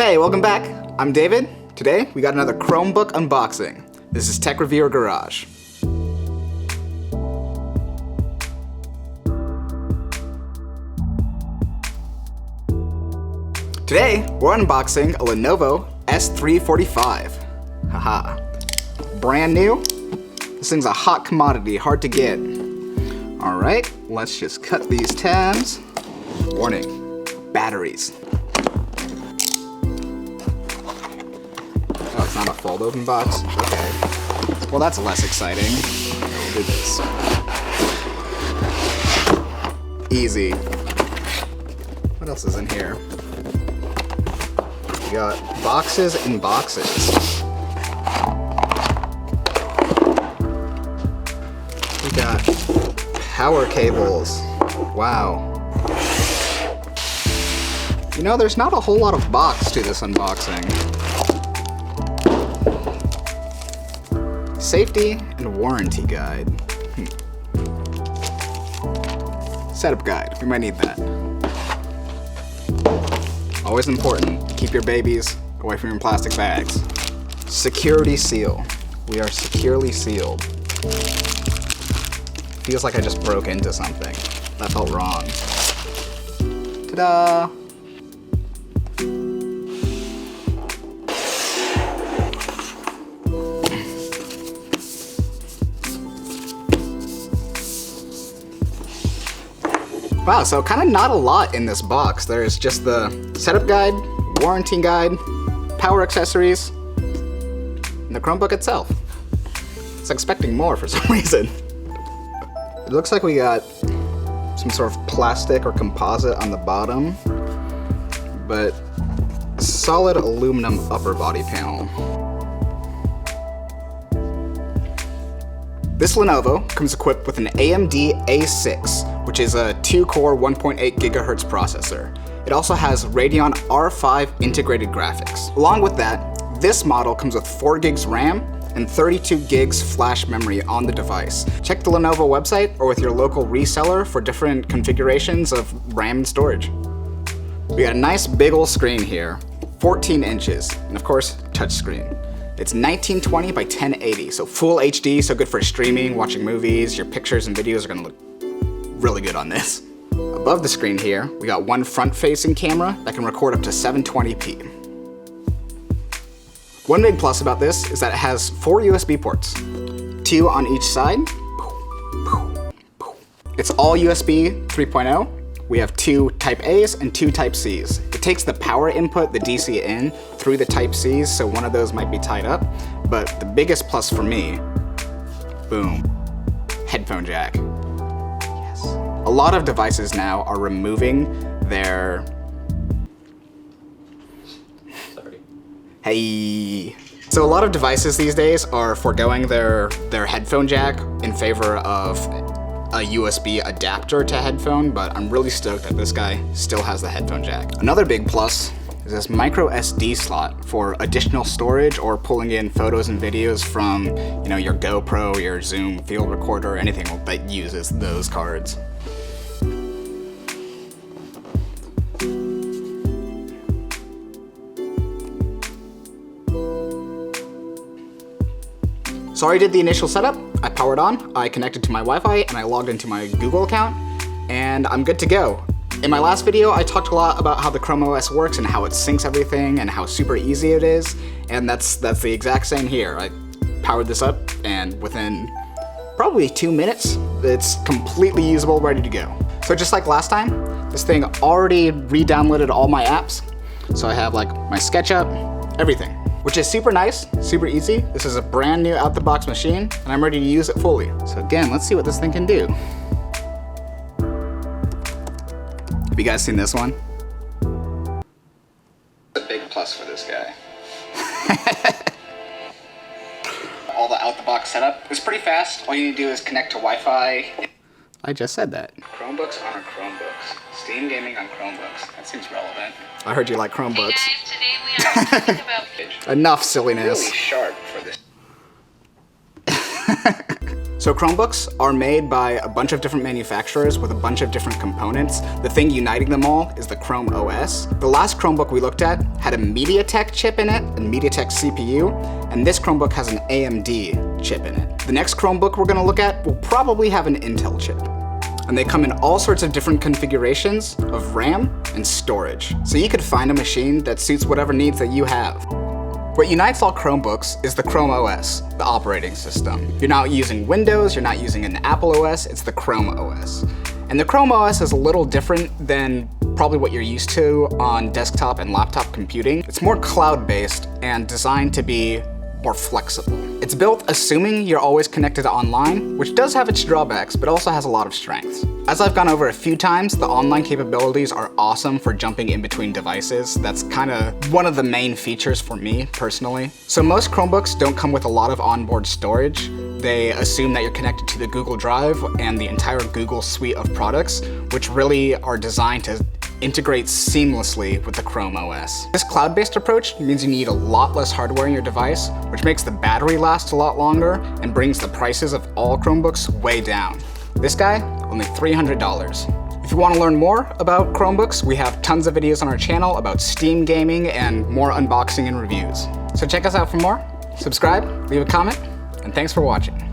Hey, welcome back. I'm David. Today, we got another Chromebook unboxing. This is Tech Reviewer Garage. Today, we're unboxing a Lenovo S345. Haha. Brand new. This thing's a hot commodity, hard to get. Alright, let's just cut these tabs. Warning, batteries. Oh, it's not a fold open box? Okay. Well, that's less exciting. We'll do this. Easy. What else is in here? We got boxes and boxes. We got power cables. Wow. You know, there's not a whole lot of box to this unboxing. Safety and warranty guide. Setup guide. We might need that. Always important to keep your babies away from your plastic bags. Security seal. We are securely sealed. Feels like I just broke into something. That felt wrong. Ta-da! Wow, so kind of not a lot in this box. There's just the setup guide, warranty guide, power accessories, and the Chromebook itself. I was expecting more for some reason. It looks like we got some sort of plastic or composite on the bottom, but solid aluminum upper body panel. This Lenovo comes equipped with an AMD A6, which is a 2-core 1.8 GHz processor. It also has Radeon R5 integrated graphics. Along with that, this model comes with 4 gigs RAM and 32 gigs flash memory on the device. Check the Lenovo website or with your local reseller for different configurations of RAM and storage. We got a nice big ol' screen here, 14 inches, and of course, touchscreen. It's 1920 by 1080, so full HD, so good for streaming, watching movies. Your pictures and videos are gonna look really good on this. Above the screen here, we got one front-facing camera that can record up to 720p. One big plus about this is that it has 4 USB ports, 2 on each side. It's all USB 3.0. We have 2 Type A's and 2 Type C's. It takes the power input, the DC in, through the Type C's, so one of those might be tied up. But the biggest plus for me, boom, headphone jack. Yes. A lot of devices now are removing their... Sorry. Hey. So a lot of devices these days are foregoing their headphone jack in favor of a USB adapter to headphone, but I'm really stoked that this guy still has the headphone jack. Another big plus is this micro SD slot for additional storage or pulling in photos and videos from, you know, your GoPro, your Zoom field recorder, anything that uses those cards. So I already did the initial setup. I powered on, I connected to my Wi-Fi, and I logged into my Google account, and I'm good to go. In my last video, I talked a lot about how the Chrome OS works and how it syncs everything and how super easy it is, and that's the exact same here. I powered this up, and within probably 2 minutes, it's completely usable, ready to go. So just like last time, this thing already re-downloaded all my apps. So I have like my SketchUp, everything. Which is super nice, super easy. This is a brand new out-the-box machine, and I'm ready to use it fully. So again, let's see what this thing can do. Have you guys seen this one? A big plus for this guy. All the out-the-box setup is pretty fast. All you need to do is connect to Wi-Fi. I just said that. Chromebooks on Chromebooks. Steam gaming on Chromebooks. That seems relevant. I heard you like Chromebooks. Hey guys, today we are talking about... Enough silliness. Really sharp for this. So Chromebooks are made by a bunch of different manufacturers with a bunch of different components. The thing uniting them all is the Chrome OS. The last Chromebook we looked at had a MediaTek chip in it, a MediaTek CPU, and this Chromebook has an AMD chip in it. The next Chromebook we're gonna look at will probably have an Intel chip. And they come in all sorts of different configurations of RAM and storage. So you could find a machine that suits whatever needs that you have. What unites all Chromebooks is the Chrome OS, the operating system. You're not using Windows, you're not using an Apple OS, it's the Chrome OS. And the Chrome OS is a little different than probably what you're used to on desktop and laptop computing. It's more cloud-based and designed to be more flexible. It's built assuming you're always connected online, which does have its drawbacks, but also has a lot of strengths. As I've gone over a few times, the online capabilities are awesome for jumping in between devices. That's kind of one of the main features for me, personally. So most Chromebooks don't come with a lot of onboard storage. They assume that you're connected to the Google Drive and the entire Google suite of products, which really are designed to integrate seamlessly with the Chrome OS. This cloud-based approach means you need a lot less hardware in your device, which makes the battery last a lot longer and brings the prices of all Chromebooks way down. This guy, only $300. If you want to learn more about Chromebooks, we have tons of videos on our channel about Steam gaming and more unboxing and reviews. So check us out for more, subscribe, leave a comment, and thanks for watching.